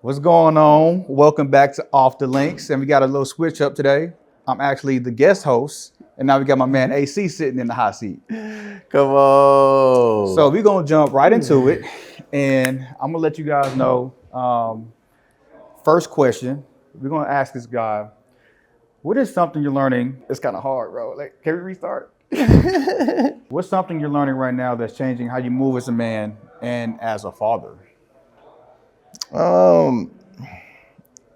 What's going on? Welcome back to Off the Links. And we got a little switch up today. I'm actually the guest host. And now we got my man AC sitting in the hot seat. Come on. So we're going to jump right into it. And I'm going to let you guys know. First question, we're going to ask this guy, what is something you're learning? It's kind of hard, bro. Like, can we restart? What's something you're learning right now that's changing how you move as a man and as a father?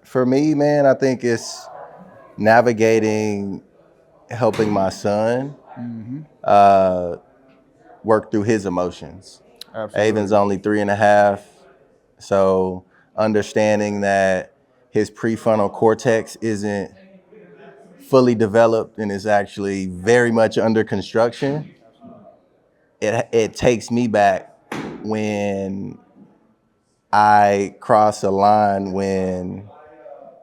For me, man, I think it's navigating, helping my son work through his emotions. Absolutely. Avon's only 3.5, so understanding that his prefrontal cortex isn't fully developed and is actually very much under construction. It takes me back when I cross a line when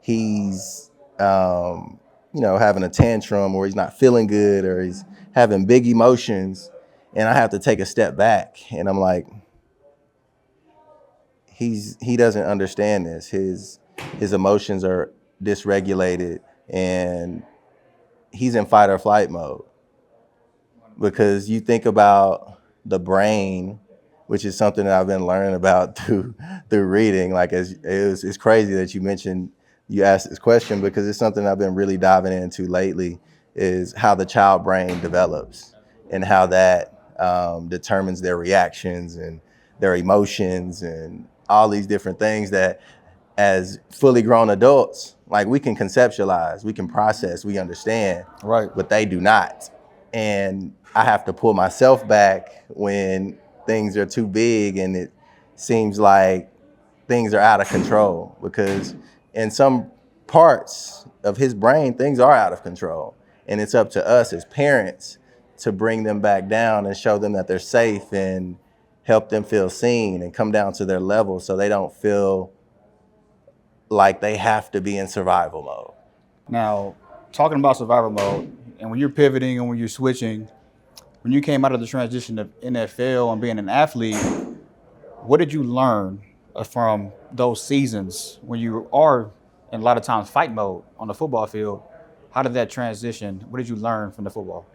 he's, having a tantrum or he's not feeling good or he's having big emotions, and I have to take a step back and I'm like, he doesn't understand this. His emotions are dysregulated and he's in fight or flight mode. Because you think about the brain, which is something that I've been learning about through reading. Like, it's crazy that you asked this question, because it's something I've been really diving into lately, is how the child brain develops and how that determines their reactions and their emotions and all these different things that as fully grown adults, like, we can conceptualize, we can process, we understand, Right. but they do not. And I have to pull myself back when things are too big and it seems like things are out of control, because in some parts of his brain, things are out of control. And it's up to us as parents to bring them back down and show them that they're safe and help them feel seen and come down to their level so they don't feel like they have to be in survival mode. Now, talking about survival mode, and when you're pivoting and when you're switching, when you came out of the transition of NFL and being an athlete, what did you learn from those seasons when you are, in a lot of times, fight mode on the football field? How did that transition? What did you learn from the football?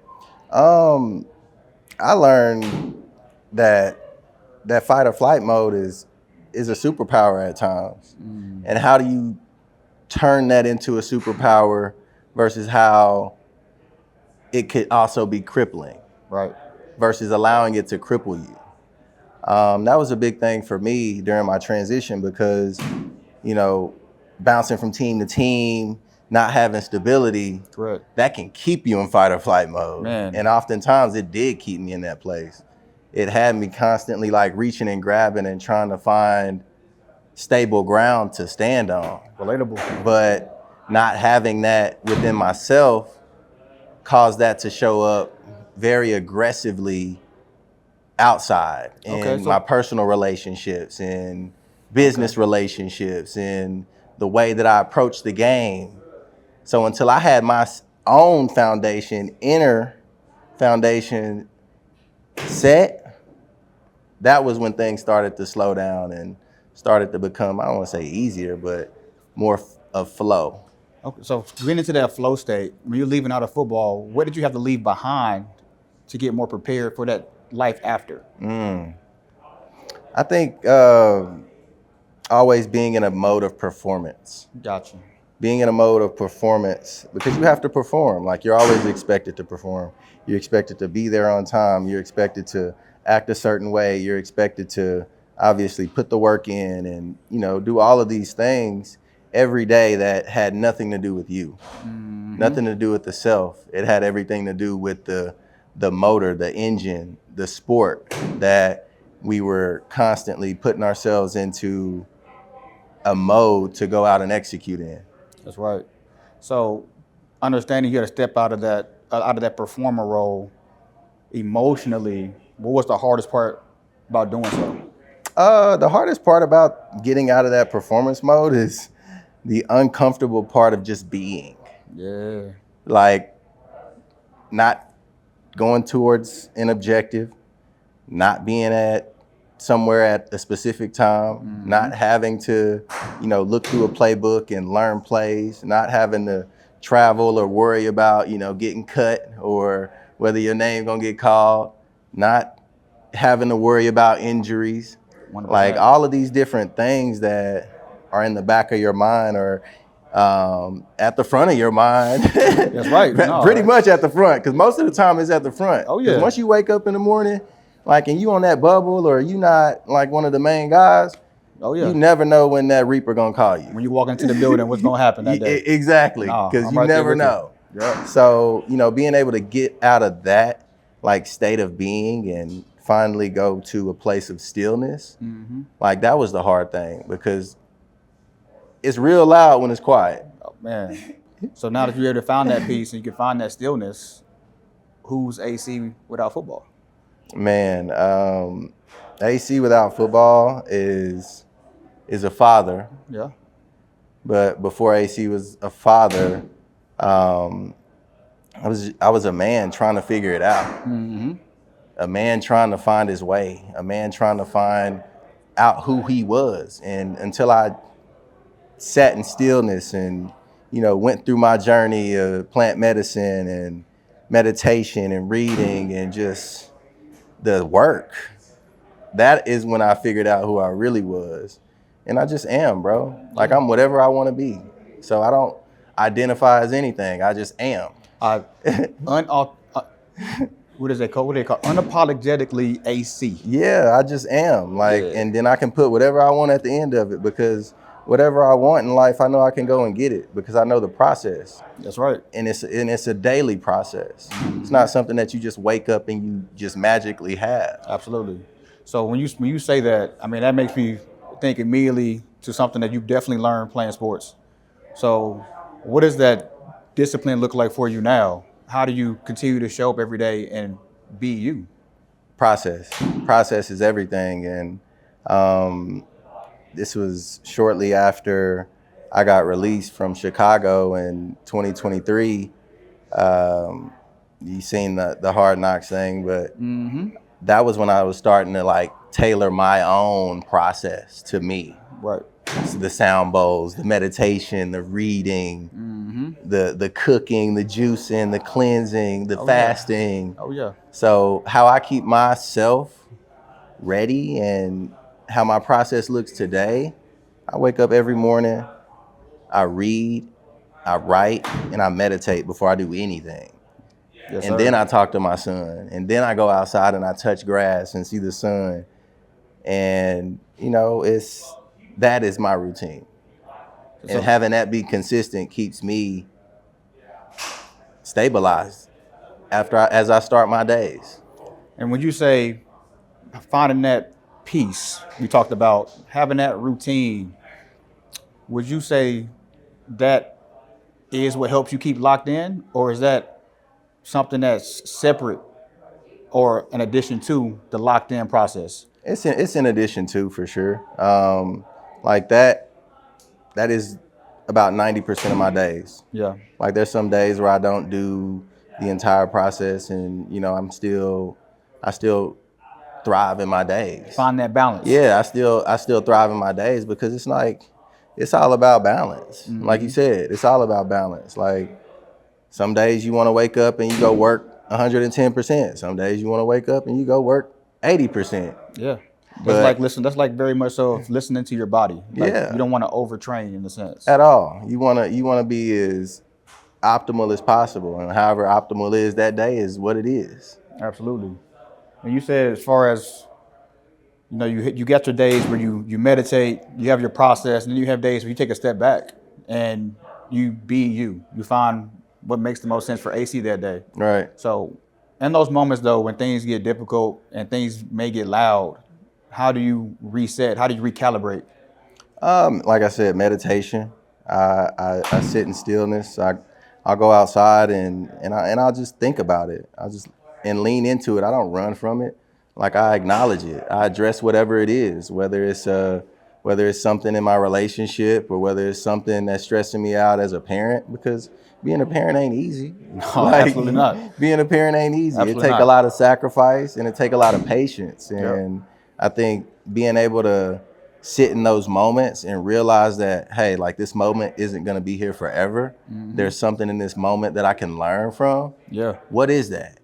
I learned that fight or flight mode is a superpower at times. And how do you turn that into a superpower versus how it could also be crippling, Right. versus allowing it to cripple you. That was a big thing for me during my transition, because, bouncing from team to team, not having stability, Correct. that can keep you in fight or flight mode. Man. And oftentimes it did keep me in that place. It had me constantly like reaching and grabbing and trying to find stable ground to stand on. Relatable. But not having that within myself caused that to show up very aggressively outside in my personal relationships and business relationships and the way that I approach the game. So until I had my own inner foundation set, that was when things started to slow down and started to become, I don't want to say easier, but more of flow. Okay, so getting into that flow state, when you're leaving out of football, what did you have to leave behind to get more prepared for that life after? I think always being in a mode of performance. Gotcha. Being in a mode of performance, because you have to perform. Like, you're always expected to perform. You're expected to be there on time. You're expected to act a certain way. You're expected to obviously put the work in and, do all of these things every day that had nothing to do with you, nothing to do with the self. It had everything to do with the motor, the engine, the sport that we were constantly putting ourselves into a mode to go out and execute in. That's right. So, understanding you had to step out of that performer role emotionally, what was the hardest part about doing so? The hardest part about getting out of that performance mode is the uncomfortable part of just being. Yeah. Like, not going towards an objective, not being at somewhere at a specific time, not having to, look through a playbook and learn plays, not having to travel or worry about, getting cut or whether your name gonna get called, not having to worry about injuries. 100%. Like all of these different things that are in the back of your mind or at the front of your mind. That's right. No, Pretty much at the front, because most of the time it's at the front. Oh, yeah. Because once you wake up in the morning, like, and you on that bubble or you not like one of the main guys, Oh, yeah. you never know when that Reaper gonna call you. When you walk into the building, what's going to happen that day? Exactly, because you right there never with you. know. Yeah. So, being able to get out of that like state of being and finally go to a place of stillness, like that was the hard thing, because it's real loud when it's quiet. Oh, man. So now that you're able to find that peace and you can find that stillness, who's AC without football? Man, AC without football is a father. Yeah. But before AC was a father, I was a man trying to figure it out. A man trying to find his way. A man trying to find out who he was. And until I sat in stillness and went through my journey of plant medicine and meditation and reading and just the work, that is when I figured out who I really was. And I just am, bro. Like I'm whatever I want to be. So I don't identify as anything. I just am. What is they call? What do they call? Unapologetically AC. Yeah, I just am. Like, and then I can put whatever I want at the end of it, because whatever I want in life, I know I can go and get it because I know the process. That's right. And it's a daily process. It's not something that you just wake up and you just magically have. Absolutely. So when you say that, I mean, that makes me think immediately to something that you've definitely learned playing sports. So what does that discipline look like for you now? How do you continue to show up every day and be you? Process is everything. And this was shortly after I got released from Chicago in 2023. You seen the Hard Knocks thing, but that was when I was starting to like tailor my own process to me. Right. So the sound bowls, the meditation, the reading, the cooking, the juicing, the cleansing, the fasting. Yeah. Oh yeah. So how I keep myself ready and how my process looks today, I wake up every morning, I read, I write, and I meditate before I do anything. Yes, and sir. then I talk to my son. And then I go outside and I touch grass and see the sun. And, that is my routine. And having that be consistent keeps me stabilized as I start my days. And when you say finding that peace, you talked about having that routine, would you say that is what helps you keep locked in? Or is that something that's separate or an addition to the locked in process? It's in addition to, for sure. Like that is about 90% of my days. Yeah. Like there's some days where I don't do the entire process and, I still thrive in my days. Find that balance. Yeah, I still thrive in my days because it's like, it's all about balance. Like you said, it's all about balance. Like some days you want to wake up and you go work 110%. Some days you want to wake up and you go work 80%. Yeah. That's like very much so listening to your body. Like yeah. You don't want to overtrain in a sense. At all. You wanna be as optimal as possible. And however optimal is that day is what it is. Absolutely. And you said as far as, you got your days where you meditate, you have your process, and then you have days where you take a step back and you be you. You find what makes the most sense for AC that day. Right. So in those moments though, when things get difficult and things may get loud, how do you reset? How do you recalibrate? Like I said, meditation. I sit in stillness. I'll go outside and I'll just think about it. And lean into it. I don't run from it. Like I acknowledge it. I address whatever it is, whether it's something in my relationship or whether it's something that's stressing me out as a parent, because being a parent ain't easy. No, absolutely not. Being a parent ain't easy. Absolutely It take not. a lot of sacrifice and it take a lot of patience. And I think being able to sit in those moments and realize that, hey, like this moment isn't going to be here forever. There's something in this moment that I can learn from. Yeah, What is that?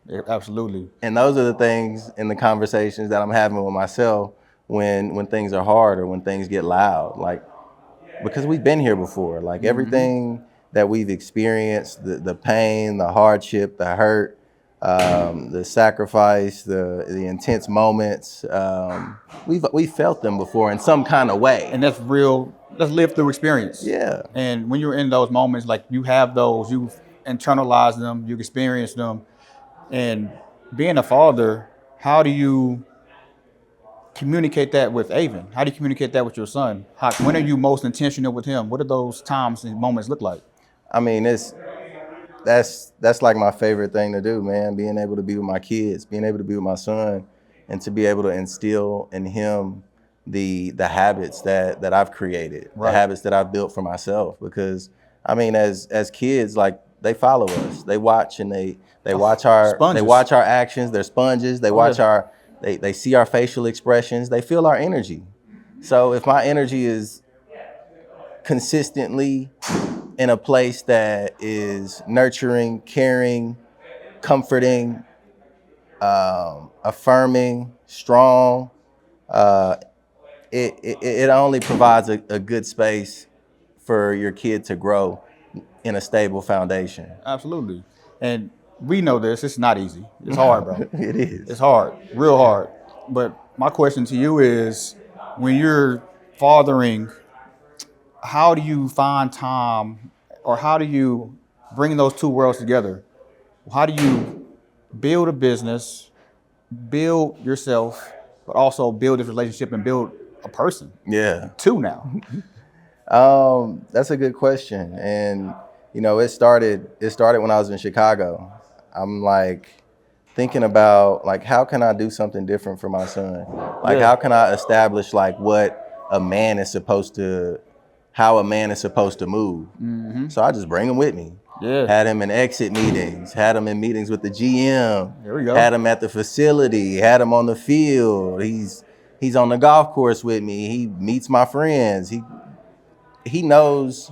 yeah, absolutely. And those are the things in the conversations that I'm having with myself when things are hard or when things get loud. Like, because we've been here before. Like everything that we've experienced, the pain, the hardship, the hurt, the sacrifice, the intense moments, we've felt them before in some kind of way. And that's real. That's lived through experience. Yeah. And when you're in those moments, like you have those, you've internalized them, you've experienced them. And being a father, how do you communicate that with Avon? How do you communicate that with your son? When are you most intentional with him? What do those times and moments look like? I mean, that's like my favorite thing to do, man. Being able to be with my kids, being able to be with my son, and to be able to instill in him the habits that I've created, Right. the habits that I've built for myself. Because I mean, as kids, like they follow us, they watch and they watch our Sponges. they watch our actions. They're sponges. They watch our they see our facial expressions. They feel our energy. So if my energy is consistently in a place that is nurturing, caring, comforting, affirming, strong, it only provides a good space for your kid to grow in a stable foundation. Absolutely. And we know this. It's not easy. It's hard, bro. It is. It's hard, real hard. But my question to you is, when you're fathering, how do you find time, or how do you bring those two worlds together? How do you build a business, build yourself, but also build this relationship and build a person? Yeah. Two now. That's a good question. And you know, it started when I was in Chicago. I'm like thinking about like, how can I do something different for my son? Like, how can I establish like how a man is supposed to move? So I just bring him with me. Yeah. Had him in exit meetings, had him in meetings with the GM, There we go. had him at the facility, had him on the field. He's on the golf course with me. He meets my friends. He knows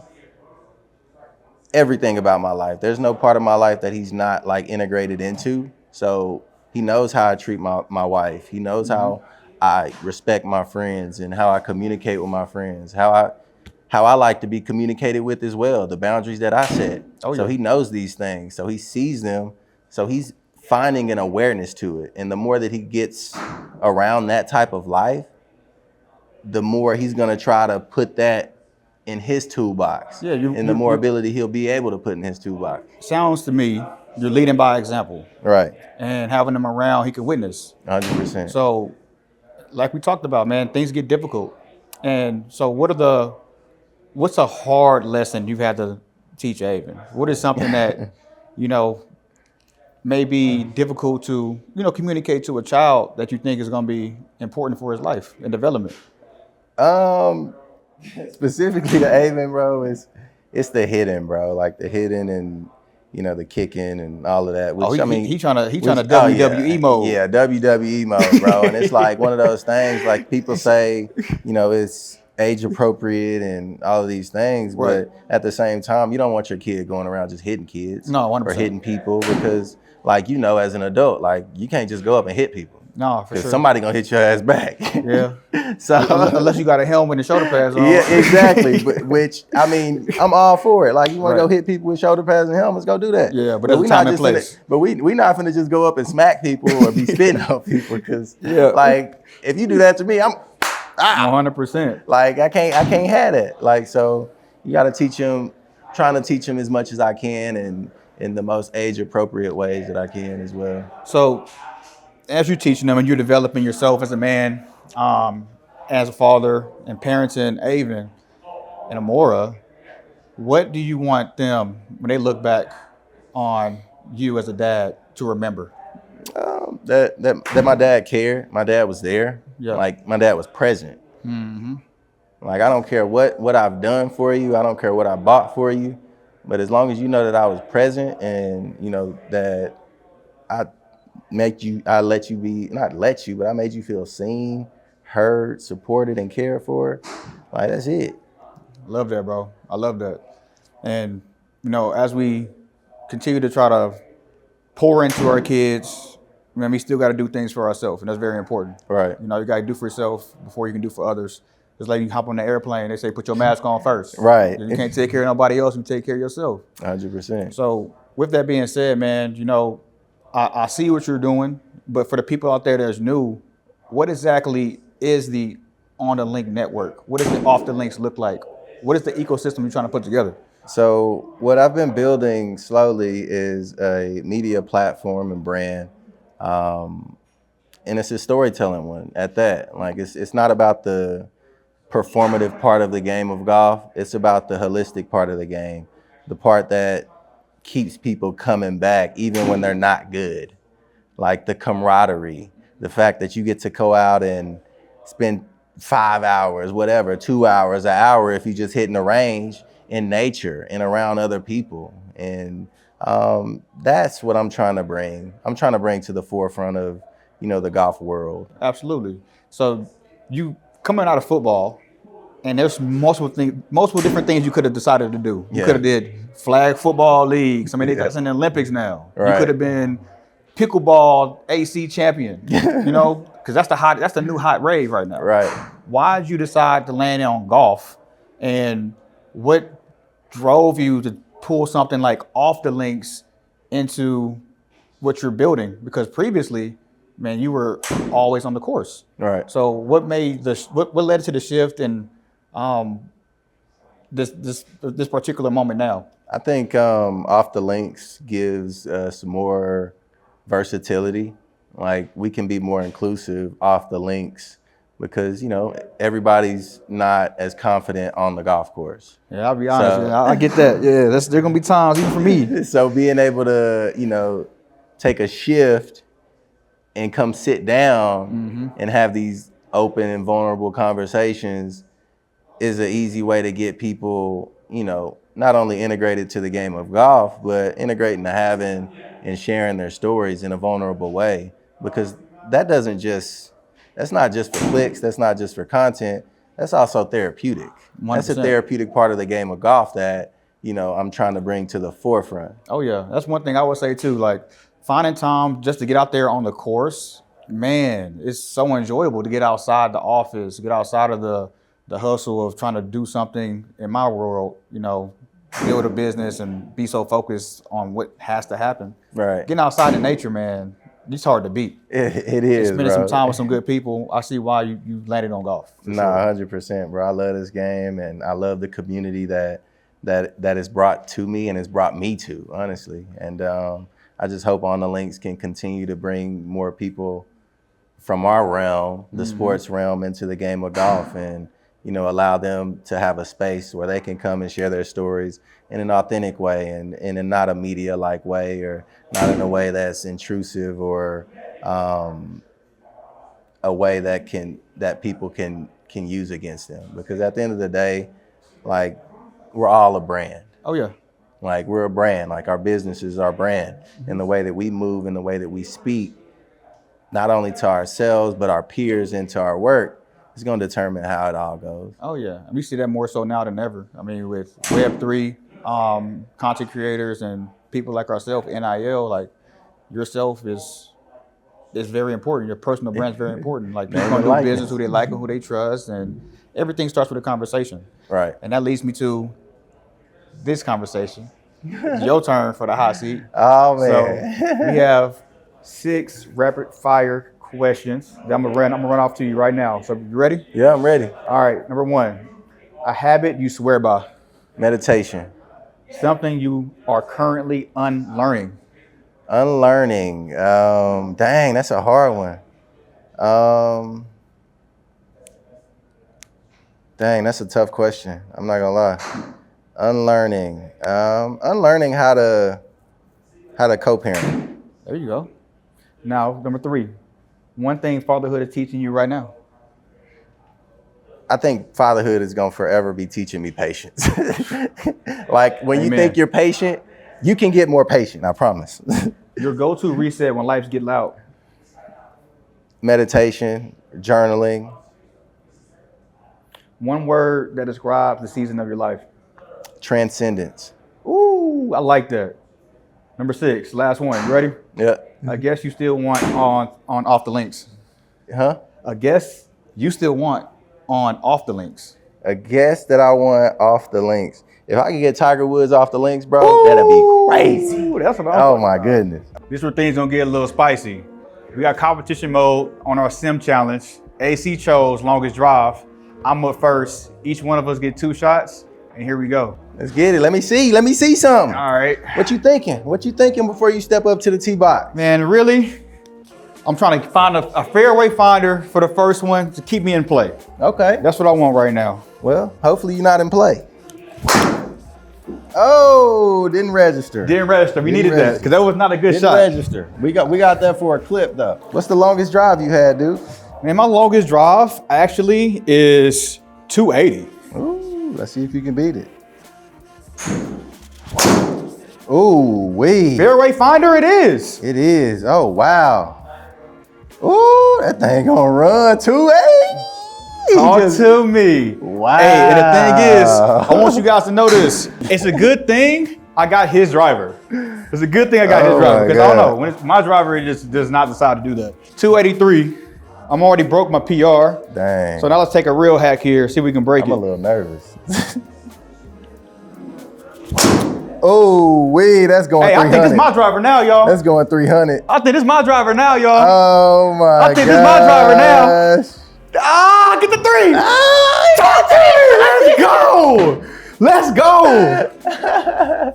everything about my life. There's no part of my life that he's not like integrated into. So he knows how I treat my wife. He knows how I respect my friends and how I communicate with my friends, how I like to be communicated with as well, the boundaries that I set. So he knows these things. So he sees them. So he's finding an awareness to it. And the more that he gets around that type of life, the more he's going to try to put that in his toolbox. Yeah, and the more ability he'll be able to put in his toolbox. Sounds to me, you're leading by example. Right. And having them around, he can witness. 100%. So, like we talked about, man, things get difficult. And so what's a hard lesson you've had to teach Avon? What is something that, may be difficult to, communicate to a child that you think is going to be important for his life and development? Specifically to Avon, bro, it's the hidden, bro. Like the hidden and the kicking and all of that. Which, he trying to WWE mode. Yeah, WWE mode, bro. And it's like one of those things. Like people say, it's age appropriate and all of these things, Right. but at the same time, you don't want your kid going around just hitting kids. No, 100%. Or hitting people because, like as an adult, like you can't just go up and hit people. No, for sure. Somebody gonna hit your ass back. Yeah. So unless you got a helmet and shoulder pads on. Yeah, exactly. Which I'm all for it. Like you want to go hit people with shoulder pads and helmets, go do that. Yeah, but there's a time and place. But we not finna just go up and smack people or be spitting on people because like if you do that to me, I'm 100%. Like I can't have that. Like so, you got to teach them. Trying to teach them as much as I can and in the most age appropriate ways that I can as well. So, as you're teaching them and you're developing yourself as a man, as a father and parenting Avon and Amora, what do you want them, when they look back on you as a dad, to remember? That my dad cared. My dad was there. Yeah. Like my dad was present. Mm-hmm. Like I don't care what I've done for you. I don't care what I bought for you. But as long as you know that I was present and that I let you be, not let you, but I made you feel seen, heard, supported, and cared for. Like, that's it. Love that, bro. I love that. And, as we continue to try to pour into our kids, man, we still got to do things for ourselves, and that's very important. Right. You got to do for yourself before you can do for others. Just like you hop on the airplane, they say put your mask on first. Right. You can't take care of nobody else, you take care of yourself. 100%. So with that being said, man, I see what you're doing, but for the people out there that's new, what exactly is the On the Link network? What does the Off the Links look like? What is the ecosystem you're trying to put together? So what I've been building slowly is a media platform and brand. And it's a storytelling one at that. Like it's not about the performative part of the game of golf. It's about the holistic part of the game, the part that keeps people coming back even when they're not good. Like the camaraderie, the fact that you get to go out and spend 5 hours, whatever, 2 hours, an hour if you just hitting the range in nature and around other people. And that's what I'm trying to bring. I'm trying to bring to the forefront of, the golf world. Absolutely. So you coming out of football, and there's multiple different things you could have decided to do. You could have did flag football leagues. I mean, that's in the Olympics now. Right. You could have been pickleball AC champion. Because that's the new hot rave right now. Right. Why did you decide to land on golf, and what drove you to pull something like Off the Links into what you're building? Because previously, man, you were always on the course. Right. So what led to the shift in this particular moment now? I think Off the Links gives some more versatility. Like we can be more inclusive off the links because, everybody's not as confident on the golf course. Yeah, I'll be honest. I get that. Yeah, there's going to be times even for me. So being able to, take a shift and come sit down and have these open and vulnerable conversations is an easy way to get people, not only integrated to the game of golf, but integrating to having and sharing their stories in a vulnerable way. Because that's not just for clicks, that's not just for content, that's also therapeutic. 100%. That's a therapeutic part of the game of golf that, I'm trying to bring to the forefront. Oh yeah, that's one thing I would say too. Like finding time just to get out there on the course, man, it's so enjoyable to get outside the office, get outside of the hustle of trying to do something in my world, build a business and be so focused on what has to happen. Right. Getting outside in nature, man, it's hard to beat. It is, Spending bro. some time with some good people, I see why you landed on golf. Nah, 100%, bro. I love this game, and I love the community that is brought to me and has brought me to, honestly. And I just hope On the Links can continue to bring more people from our realm, the sports realm, into the game of golf, and allow them to have a space where they can come and share their stories in an authentic way and in not a media-like way or not in a way that's intrusive or a way that people can use against them. Because at the end of the day, like, we're all a brand. Oh yeah. Like, we're a brand. Like, our business is our brand. And the way that we move and the way that we speak, not only to ourselves, but our peers and to our work, is going to determine how it all goes. Oh yeah, and we see that more so now than ever. I mean, with Web3, content creators and people like ourselves, NIL, like yourself is very important. Your personal brand is very important. Like people gonna do business who they like and who they trust, and everything starts with a conversation. Right. And that leads me to this conversation. It's your turn for the hot seat. Oh man. So we have 6 rapid fire questions that I'm gonna run off to you right now. So you ready? Yeah, I'm ready. All right. Number 1, a habit you swear by. Meditation. Something you are currently unlearning. Unlearning. Dang, that's a hard one. Dang, that's a tough question. I'm not gonna lie. Unlearning. Unlearning how to co-parent. There you go. Now, number 3, one thing fatherhood is teaching you right now. I think fatherhood is gonna forever be teaching me patience. Like when Amen. You think you're patient, You can get more patient, I promise. Your go-to reset when lives get loud. Meditation, journaling. One word that describes the season of your life. Transcendence. Ooh, I like that. Number 6, last one. You ready? Yeah. I guess you still want on off the links. Huh? I guess you still want on off the links. A guest that I want off the links. If I could get Tiger Woods off the links, bro, that'd be crazy. Ooh, that's what I'm Oh talking my about. goodness. This is where things gonna get a little spicy. We got competition mode on our sim challenge. AC chose longest drive. I'm up first. Each one of us get 2 shots, and here we go. Let's get it. Let me see something. All right. What you thinking? What you thinking before you step up to the tee box? Man, really? I'm trying to find a fairway finder for the first one to keep me in play. Okay. That's what I want right now. Well, hopefully you're not in play. Oh, didn't register. Didn't register. We Didn't needed that register. because that was not a good Didn't shot. register. We got that for a clip though. What's the longest drive you had, dude? Man, my longest drive actually is 280. Ooh, let's see if you can beat it. Ooh, wait. Fairway finder it is. It is. Oh, wow. Ooh, that thing gonna run 280. Talk to me. Wow. Hey, and the thing is, I want you guys to know this. It's a good thing I got his driver. It's a good thing I got his Oh driver my because I don't God. know when it's my driver, it just does not decide to do that. 283. I'm already broke my PR. Dang. So now let's take a real hack here. See if we can break I'm a it. little nervous. Oh, wait, that's going Hey, 300. I think it's my driver now, y'all. That's going 300. I think it's my driver now, y'all. Oh my I think it's my driver now. gosh. Get the 3. Let's go.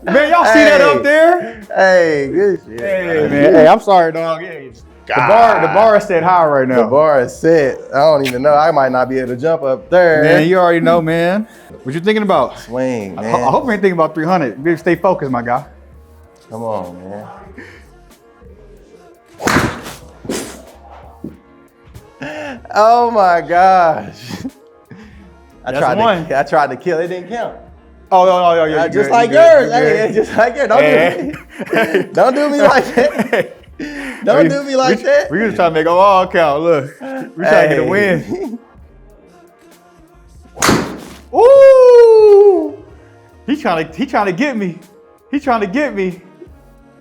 Man, y'all see that up there? Hey, good shit. Hey, man. Hey, I'm sorry, dog. Hey, the bar is set high right now. The bar is set. I don't even know. I might not be able to jump up there. Man, you already know, man. What you thinking about? Swing, I man. hope you ain't thinking about 300. You better stay focused, my guy. Come on, man. Oh my gosh. I tried to kill it, didn't count. Oh, yeah. Just like yours. Hey, just like yours. Don't do me like that. Don't do me like that. We just trying to make them all count. Look, we trying to get a win. Ooh! He trying to get me.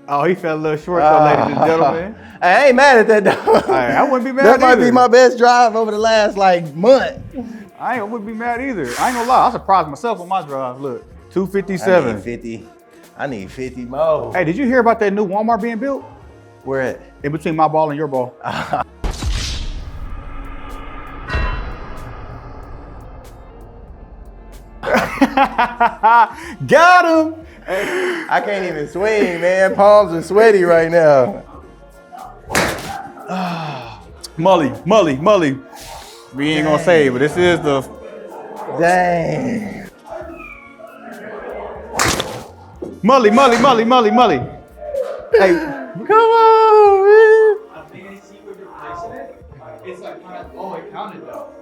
Oh, he fell a little short though, ladies and gentlemen. I ain't mad at that though. Hey, I wouldn't be mad That might either. be my best drive over the last month. I wouldn't be mad either. I ain't gonna lie. I surprised myself with my drive. Look, 257. I need 50 more. Hey, did you hear about that new Walmart being built? Where at? In between my ball and your ball. Got him. I can't even swing, man. Palms are sweaty right now. Mully. We ain't gonna say it, but this is the. Dang. Mully. Hey, Come on, man. I think I see where you're placing it. It's like kind of, oh, it counted though.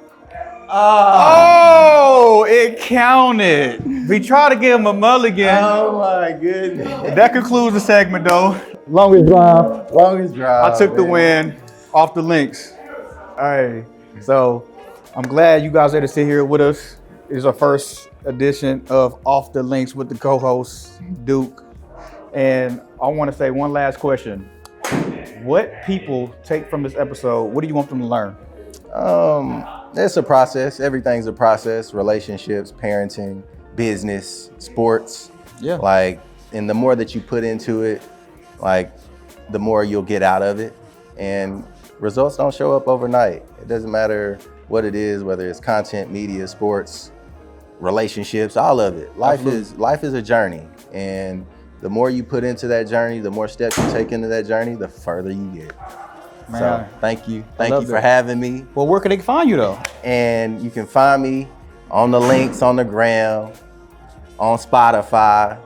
oh, it counted. We try to give him a mulligan. Oh my goodness. That concludes the segment, though. Longest drive. Longest drive. I took the man. win off the links. All right. So I'm glad you guys are to sit here with us. It's our first edition of Off the Links with the co-host, Duke. And I want to say one last question. What people take from this episode, what do you want them to learn? It's a process. Everything's a process. Relationships, parenting, business, sports. Yeah. And the more that you put into it, the more you'll get out of it. And results don't show up overnight. It doesn't matter what it is, whether it's content, media, sports, relationships, all of it. Life is a journey. And the more you put into that journey, the more steps you take into that journey, the further you get. Man, So thank you. Thank love you for that. having me. Well, where can they find you, though? And you can find me on the links on the gram, on Spotify,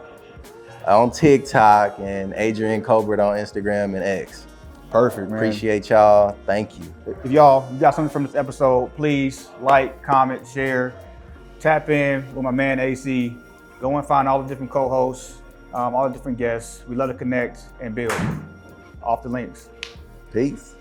on TikTok, and Adrian Colbert on Instagram and X. Perfect, man. Appreciate y'all. Thank you. If y'all got something from this episode, please like, comment, share, tap in with my man AC. Go and find all the different co-hosts. all the different guests. We love to connect and build off the links. Peace.